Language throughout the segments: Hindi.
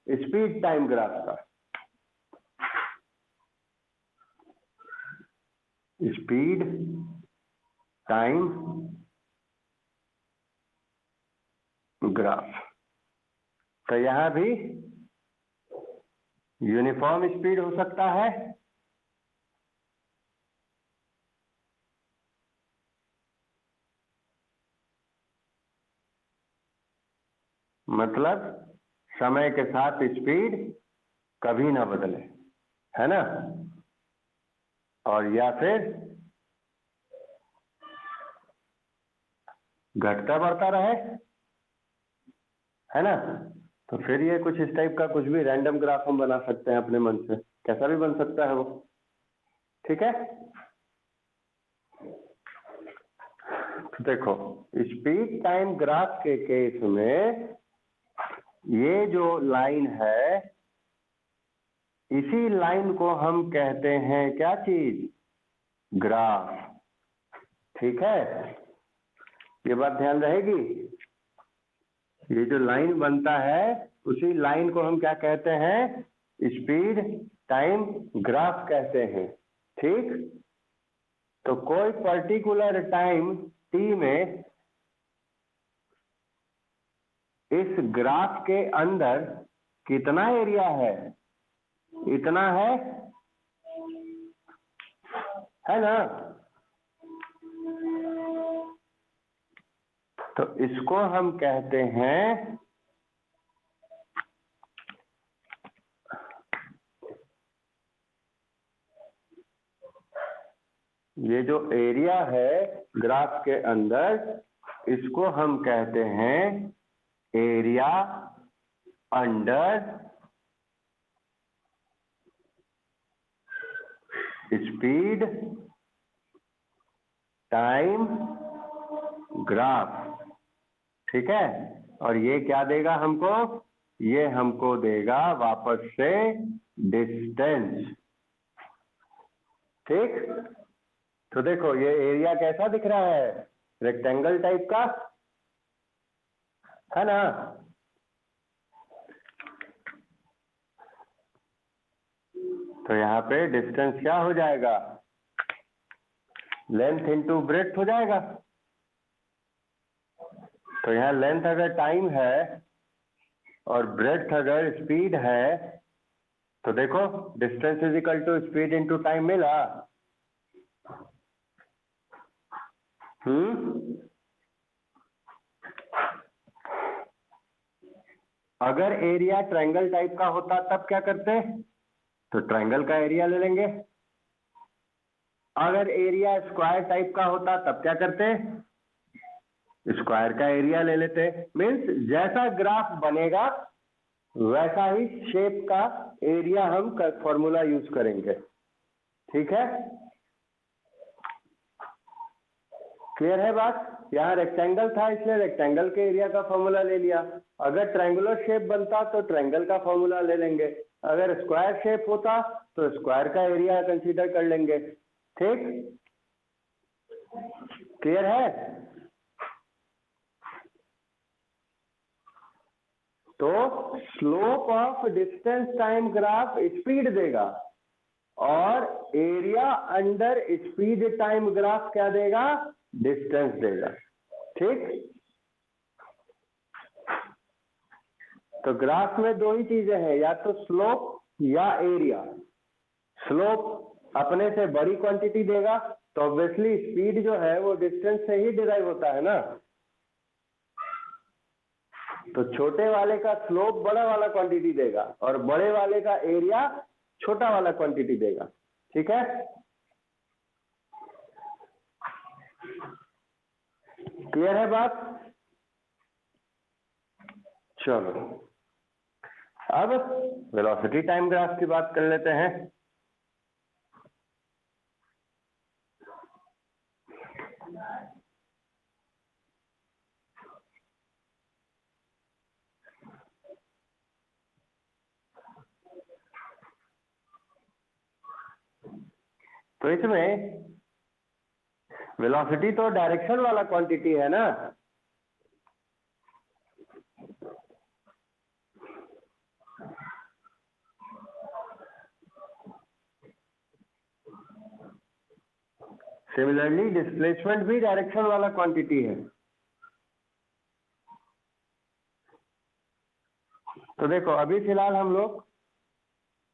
स्पीड टाइम ग्राफ का। Speed time graph. तो यहां भी यूनिफॉर्म स्पीड हो सकता है, मतलब समय के साथ स्पीड कभी ना बदले, है ना, और या फिर घटता बढ़ता रहे, है ना। तो फिर ये कुछ इस टाइप का कुछ भी रैंडम ग्राफ हम बना सकते हैं अपने मन से, कैसा भी बन सकता है वो, ठीक है। तो देखो स्पीड टाइम ग्राफ के केस में ये जो लाइन है, इसी लाइन को हम कहते हैं क्या चीज, ग्राफ, ठीक है। ये बात ध्यान रहेगी, ये जो लाइन बनता है उसी लाइन को हम क्या कहते हैं, स्पीड टाइम ग्राफ कहते हैं, ठीक। तो कोई पर्टिकुलर टाइम टी में इस ग्राफ के अंदर कितना एरिया है, इतना है ना। तो इसको हम कहते हैं, ये जो एरिया है ग्राफ के अंदर, इसको हम कहते हैं area under speed time graph, ठीक है। और ये क्या देगा हमको, ये हमको देगा वापस से डिस्टेंस, ठीक। तो देखो ये एरिया कैसा दिख रहा है, रेक्टेंगल टाइप का, है ना। तो यहाँ पे डिस्टेंस क्या हो जाएगा, लेंथ इनटू ब्रेड्थ हो जाएगा। तो यहाँ लेंथ अगर टाइम है और ब्रेड्थ अगर स्पीड है, तो देखो distance is equal to speed into time मिला। अगर एरिया ट्रायंगल टाइप का होता तब क्या करते, तो ट्रायंगल का एरिया ले लेंगे। अगर एरिया स्क्वायर टाइप का होता तब क्या करते, स्क्वायर का एरिया ले लेते। मीन्स जैसा ग्राफ बनेगा वैसा ही शेप का एरिया हम फॉर्मूला यूज करेंगे, ठीक है। क्लियर है बात। यहाँ रेक्टेंगल था इसलिए रेक्टेंगल के एरिया का फॉर्मूला ले लिया। अगर ट्रायंगुलर शेप बनता तो ट्रायंगल का फॉर्मूला ले लेंगे। अगर स्क्वायर शेप होता तो स्क्वायर का एरिया कंसीडर कर लेंगे, ठीक। क्लियर है। तो slope of distance time graph speed देगा और area under speed time graph क्या देगा, डिस्टेंस देगा, ठीक। तो ग्राफ में दो ही चीजें हैं, या तो स्लोप या एरिया। स्लोप अपने से बड़ी क्वांटिटी देगा तो ऑब्वियसली स्पीड जो है वो डिस्टेंस से ही डिराइव होता है ना। तो छोटे वाले का स्लोप बड़ा वाला क्वांटिटी देगा और बड़े वाले का एरिया छोटा वाला क्वांटिटी देगा, ठीक है। क्लियर है बात। चलो अब वेलोसिटी टाइम ग्राफ की बात कर लेते हैं। तो इसमें वेलोसिटी तो डायरेक्शन वाला क्वांटिटी है ना, सिमिलरली डिस्प्लेसमेंट भी डायरेक्शन वाला क्वांटिटी है। तो देखो अभी फिलहाल हम लोग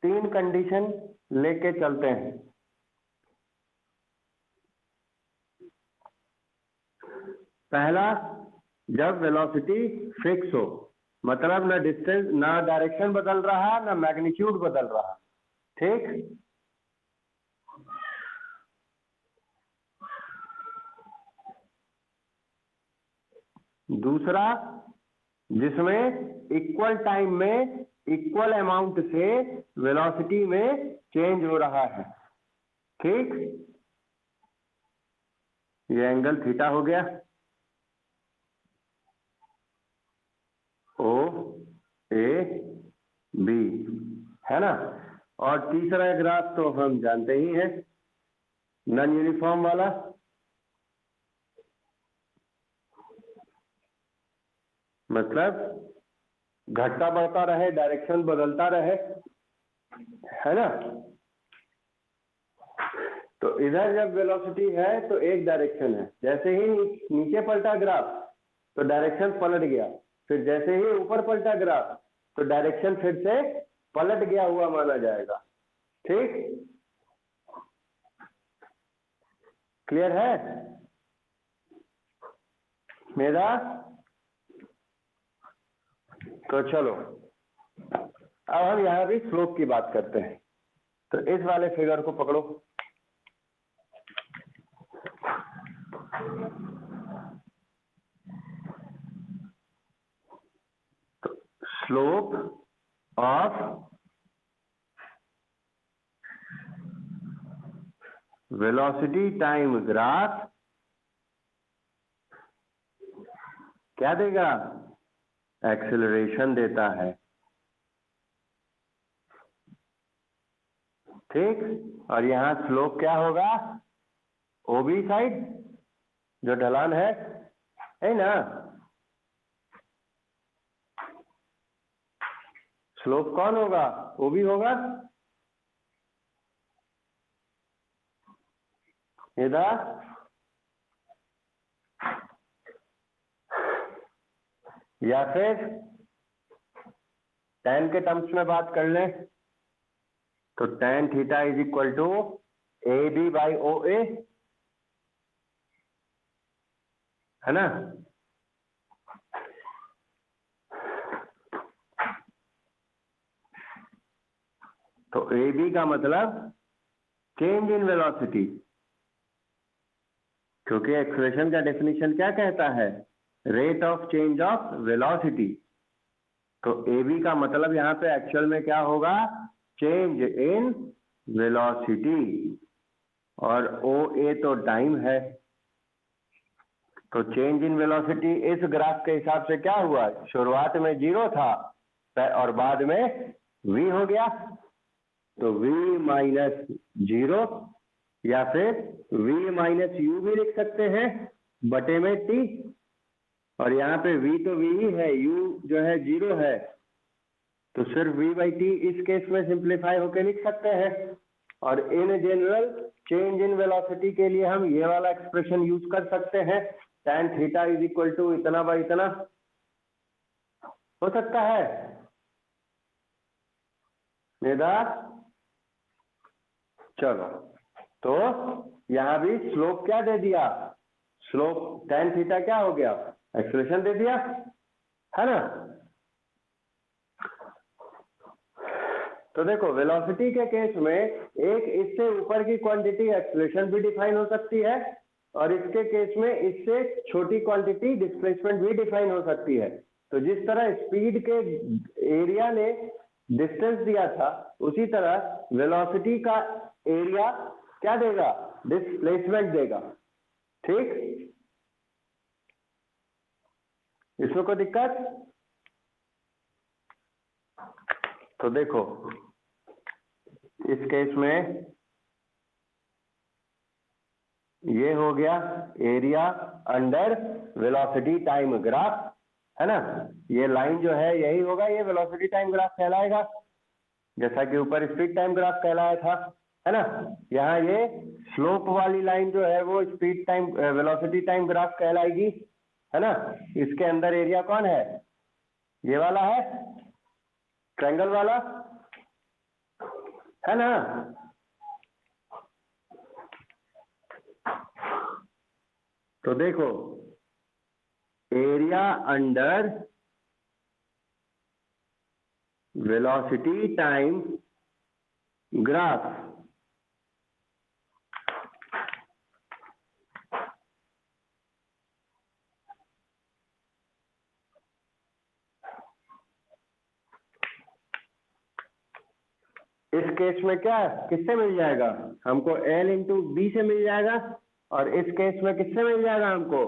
3 कंडीशन लेके चलते हैं। पहला, जब वेलोसिटी फिक्स हो, मतलब ना डिस्टेंस ना डायरेक्शन बदल रहा ना मैग्नीट्यूड बदल रहा, ठीक। दूसरा, जिसमें इक्वल टाइम में इक्वल अमाउंट से वेलोसिटी में चेंज हो रहा है, ठीक। ये एंगल थीटा हो गया, ओ ए बी, है ना। और तीसरा ग्राफ तो हम जानते ही हैं, नॉन यूनिफॉर्म वाला, मतलब घटता बढ़ता रहे, डायरेक्शन बदलता रहे, है ना। तो इधर जब वेलोसिटी है तो एक डायरेक्शन है, जैसे ही नीचे पलटा ग्राफ तो डायरेक्शन पलट गया, फिर जैसे ही ऊपर पलटा ग्राफ तो डायरेक्शन फिर से पलट गया हुआ माना जाएगा, ठीक। क्लियर है मेरा? तो चलो अब हम यहाँ भी स्लोप की बात करते हैं। तो इस वाले फिगर को पकड़ो, तो slope of velocity time graph क्या देगा? एक्सेलरेशन देता है, ठीक। और यहाँ स्लोप क्या होगा? ओबी साइड जो ढलान है ना। स्लोप कौन होगा? ओबी होगा। इधर या फिर tan के टर्म्स में बात कर लें तो tan theta is equal to A B by O A, है ना। तो ए बी का मतलब चेंज इन वेलोसिटी, क्योंकि एक्सप्रेशन का डेफिनेशन क्या कहता है? Rate of change of velocity. तो ए बी का मतलब यहाँ पे एक्चुअल में क्या होगा? चेंज इन वेलोसिटी, और ओ ए तो टाइम है। तो चेंज इन वेलोसिटी इस ग्राफ के हिसाब से क्या हुआ? शुरुआत में 0 था और बाद में v हो गया, तो v माइनस 0, या फिर v माइनस यू भी लिख सकते हैं बटे में t। और यहाँ पे v तो v ही है, u जो है 0 है, तो सिर्फ v बाई टी इस केस में सिंप्लीफाई होके लिख सकते हैं। और in general change in velocity के लिए हम ये वाला एक्सप्रेशन यूज कर सकते हैं, tan theta is equal to इतना बाई इतना, हो सकता है मेरा। चलो, तो यहाँ भी स्लोप क्या दे दिया? स्लोप tan थीटा क्या हो गया? एक्सप्रेशन दे दिया, है ना। तो देखो वेलोसिटी के केस में एक इससे ऊपर की क्वांटिटी एक्सेलरेशन भी डिफाइन हो सकती है, और इसके केस में इससे छोटी क्वांटिटी डिस्प्लेसमेंट भी डिफाइन हो सकती है। तो जिस तरह स्पीड के एरिया ने डिस्टेंस दिया था, उसी तरह वेलोसिटी का एरिया क्या देगा? डिस्प्लेसमेंट देगा, ठीक। इसमें कोई दिक्कत? तो देखो इस केस में ये हो गया area under velocity time graph, है ना। ये लाइन जो है यही होगा, ये वेलोसिटी टाइम ग्राफ कहलाएगा, जैसा कि ऊपर स्पीड टाइम ग्राफ कहलाया था। है ना। यहाँ ये स्लोप वाली लाइन जो है वो speed time velocity time graph कहलाएगी, है ना। इसके अंदर एरिया कौन है, ये वाला है, ट्रायंगल वाला, है ना। तो देखो area under velocity time graph, इस केस में क्या किससे मिल जाएगा हमको, L इंटू बी से मिल जाएगा, और इस केस में किससे मिल जाएगा हमको,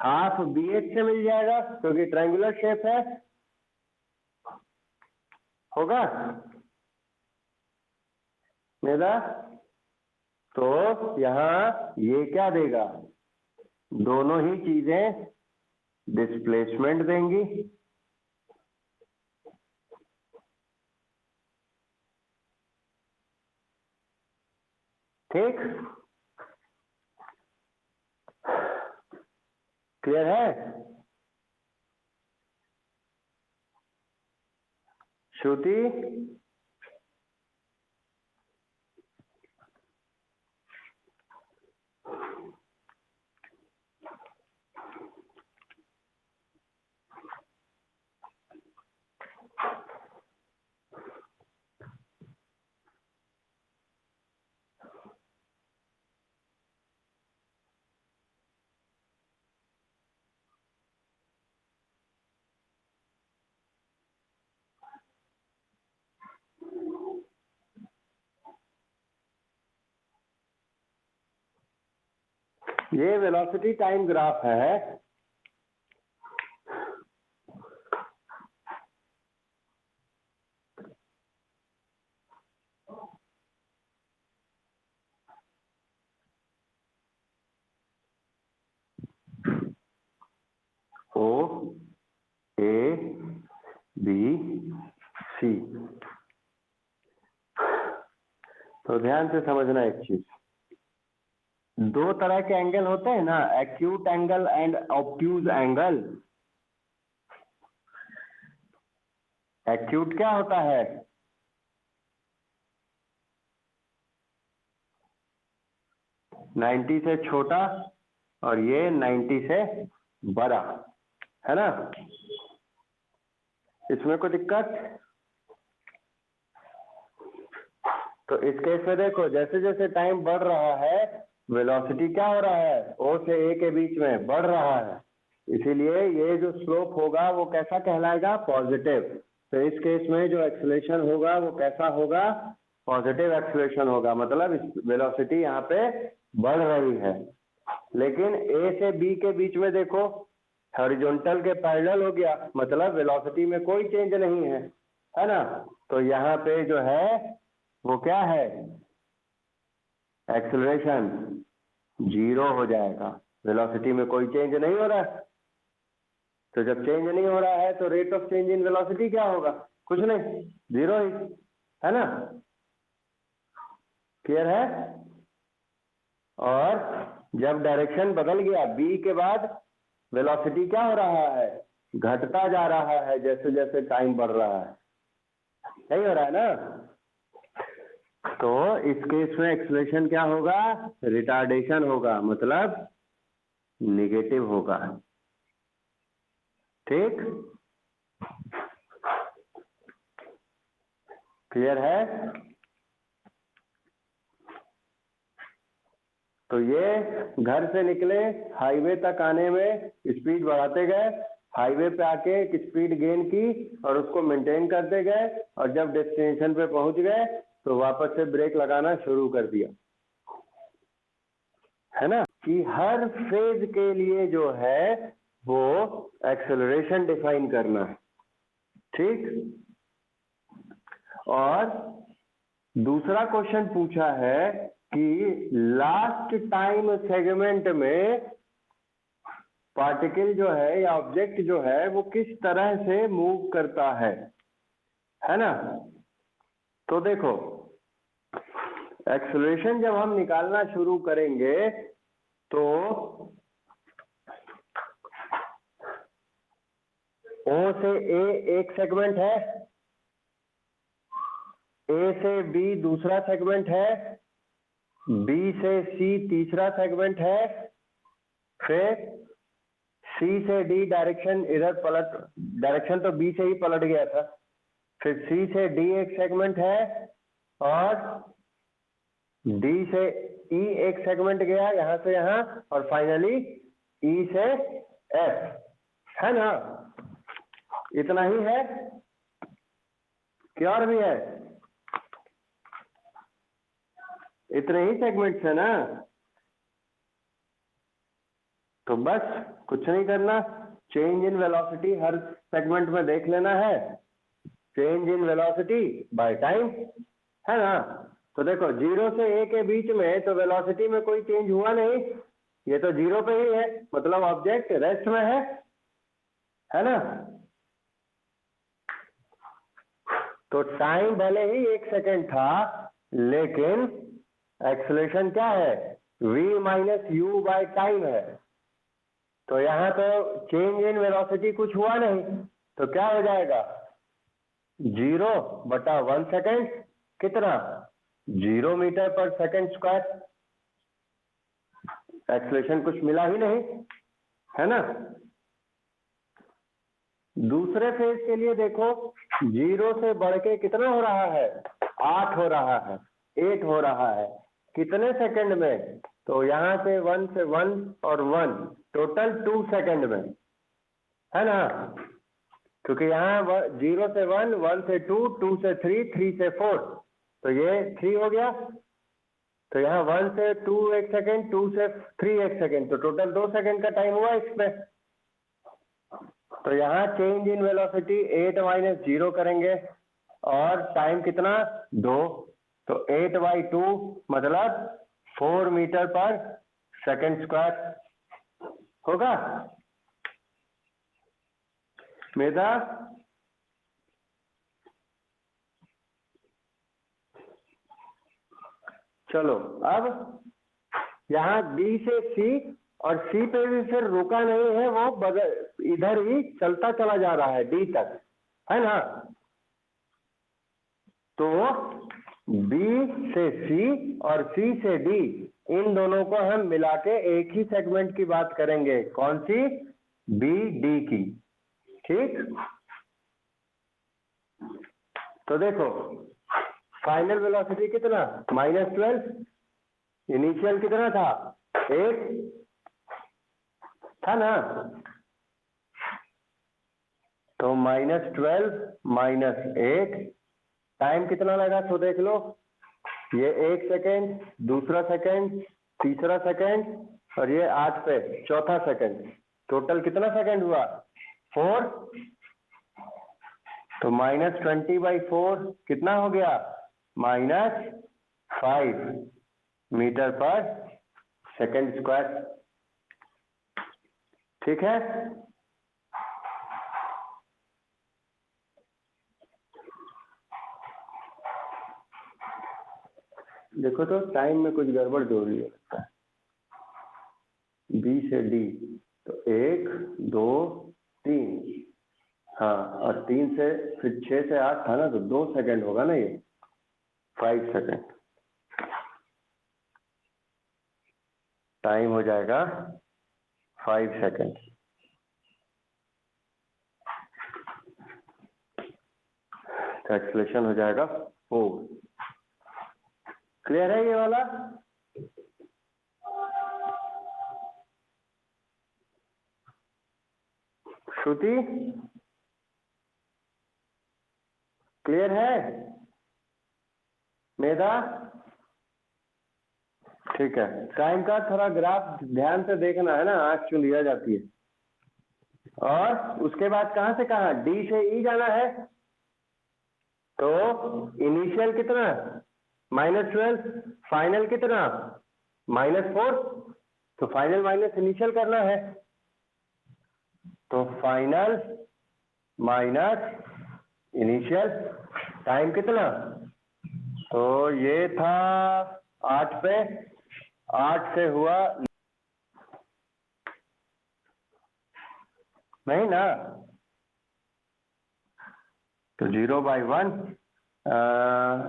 हाफ बी एच से मिल जाएगा, क्योंकि ट्रायंगुलर शेप है, होगा मेरा। तो यहाँ ये क्या देगा, दोनों ही चीजें डिस्प्लेसमेंट देंगी, ठीक, क्लियर है। श्रुति, ये वेलोसिटी टाइम ग्राफ है, ओ ए बी सी। तो ध्यान से समझना एक चीज, दो तरह के एंगल होते हैं ना, acute angle and obtuse angle. Acute क्या होता है, नाइन्टी से छोटा और ये 90 से बड़ा, है ना। इसमें कोई दिक्कत, तो इस केस में देखो जैसे जैसे टाइम बढ़ रहा है वेलोसिटी क्या हो रहा है, ओ से ए के बीच में बढ़ रहा है, इसीलिए ये जो स्लोप होगा वो कैसा कहलाएगा, पॉजिटिव। तो इस केस में जो एक्सेलरेशन होगा वो कैसा होगा, पॉजिटिव एक्सेलरेशन होगा, मतलब वेलोसिटी यहाँ पे बढ़ रही है। लेकिन ए से बी के बीच में देखो हॉरिजॉन्टल के पैरेलल हो गया, मतलब वेलोसिटी में कोई चेंज नहीं है ना। तो यहाँ पे जो है वो क्या है, एक्सेलरेशन जीरो हो जाएगा, वेलोसिटी में कोई चेंज नहीं हो रहा है। तो जब चेंज नहीं हो रहा है तो rate of change in velocity क्या होगा, कुछ नहीं, जीरो ही, है ना। क्लियर है। और जब डायरेक्शन बदल गया बी के बाद वेलोसिटी क्या हो रहा है, घटता जा रहा है जैसे जैसे टाइम बढ़ रहा है, नहीं हो रहा है ना। तो इस केस में एक्सेलरेशन क्या होगा, रिटार्डेशन होगा, मतलब निगेटिव होगा, ठीक, क्लियर है। तो ये घर से निकले हाईवे तक आने में स्पीड बढ़ाते गए, हाईवे पे आके एक स्पीड गेन की और उसको मेंटेन करते गए, और जब डेस्टिनेशन पे पहुंच गए तो वापस से ब्रेक लगाना शुरू कर दिया, है ना। कि हर फेज के लिए जो है वो एक्सेलरेशन डिफाइन करना है, ठीक। और दूसरा क्वेश्चन पूछा है कि लास्ट टाइम सेगमेंट में पार्टिकल जो है या ऑब्जेक्ट जो है वो किस तरह से मूव करता है ना। तो देखो एक्सेलरेशन जब हम निकालना शुरू करेंगे तो O से A एक सेगमेंट है, A से B दूसरा सेगमेंट है, B से C तीसरा सेगमेंट है, फिर C से D डायरेक्शन इधर पलट, डायरेक्शन तो B से ही पलट गया था, फिर C से D एक सेगमेंट है और D से E एक सेगमेंट गया यहाँ से यहाँ, और फाइनली E से F, है ना? इतना ही है क्या और भी है? इतने ही सेगमेंट्स है ना? तो बस कुछ नहीं करना, change in velocity her segment में देख लेना है, change in velocity by time, है ना? तो देखो 0 से A के बीच में तो वेलोसिटी में कोई चेंज हुआ नहीं, ये तो 0 पे ही है, मतलब ऑब्जेक्ट रेस्ट में है ना? तो टाइम भले ही 1 सेकेंड था, लेकिन एक्सेलरेशन क्या है? v minus you by time है। तो यहाँ तो चेंज इन वेलोसिटी कुछ हुआ नहीं, तो क्या हो जाएगा? 0/1 सेकेंड, कितना? 0 मीटर पर सेकेंड स्क्वायर। एक्सेलरेशन कुछ मिला ही नहीं, है ना? दूसरे फेज के लिए देखो, 0 से बढ़ के कितना हो रहा है? 8 हो रहा है, 8 हो रहा है, कितने सेकंड में? तो यहाँ से 1 से 1 और 1 टोटल 2 सेकंड में, है ना? क्योंकि यहाँ 0 से 1, 1 से 2, 2 से 3, 3 से 4, तो ये 3 हो गया। तो यहाँ 1 से 2 1 सेकेंड, 2 से 3 1 सेकेंड, तो टोटल 2 सेकेंड का टाइम हुआ इसमें। तो यहाँ चेंज इन वेलोसिटी 8 माइनस 0 करेंगे और टाइम कितना? 2, तो 8/2 मतलब 4 मीटर पर सेकेंड स्क्वायर होगा। मेधा चलो, अब यहाँ B से C और C पे भी फिर रुका नहीं है, वो बगल इधर ही चलता चला जा रहा है D तक, है ना? तो B से C और C से D, इन दोनों को हम मिला के एक ही सेगमेंट की बात करेंगे। कौन सी? BD की, ठीक? तो देखो फाइनल वेलोसिटी कितना? -12, इनिशियल कितना था? 8 था ना? तो -12 - 8, टाइम कितना लगा? तो देख लो, ये 1 सेकेंड, दूसरा सेकेंड, तीसरा सेकेंड, और ये 8 पे चौथा सेकेंड, टोटल कितना सेकेंड हुआ? 4। तो -20/4 कितना हो गया? -5 मीटर पर सेकेंड स्क्वायर, ठीक है? देखो तो टाइम में कुछ गड़बड़ जो रही है। B से D, तो 1 2 3, हाँ, और 3 से फिर 6 से 8 था ना, तो 2 सेकेंड होगा ना, ये 5 सेकेंड टाइम हो जाएगा, 5 सेकेंड। तो एक्सेलरेशन हो जाएगा 4। क्लियर है ये वाला? श्रुति क्लियर है? मेधा ठीक है। टाइम का थोड़ा ग्राफ ध्यान से देखना है ना, आंख चुंधिया जाती है। और उसके बाद कहां से कहां? डी से ई जाना है, तो इनिशियल कितना? -12, फाइनल कितना? -4, तो फाइनल माइनस इनिशियल करना है, तो फाइनल माइनस इनिशियल, टाइम कितना? तो ये था 8 पे, 8 से हुआ नहीं ना, तो 0/1,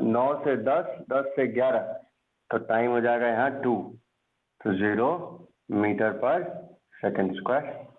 9 से 10, 10 से 11, तो टाइम हो जाएगा यहाँ 2, तो 0 मीटर पर सेकंड स्क्वायर।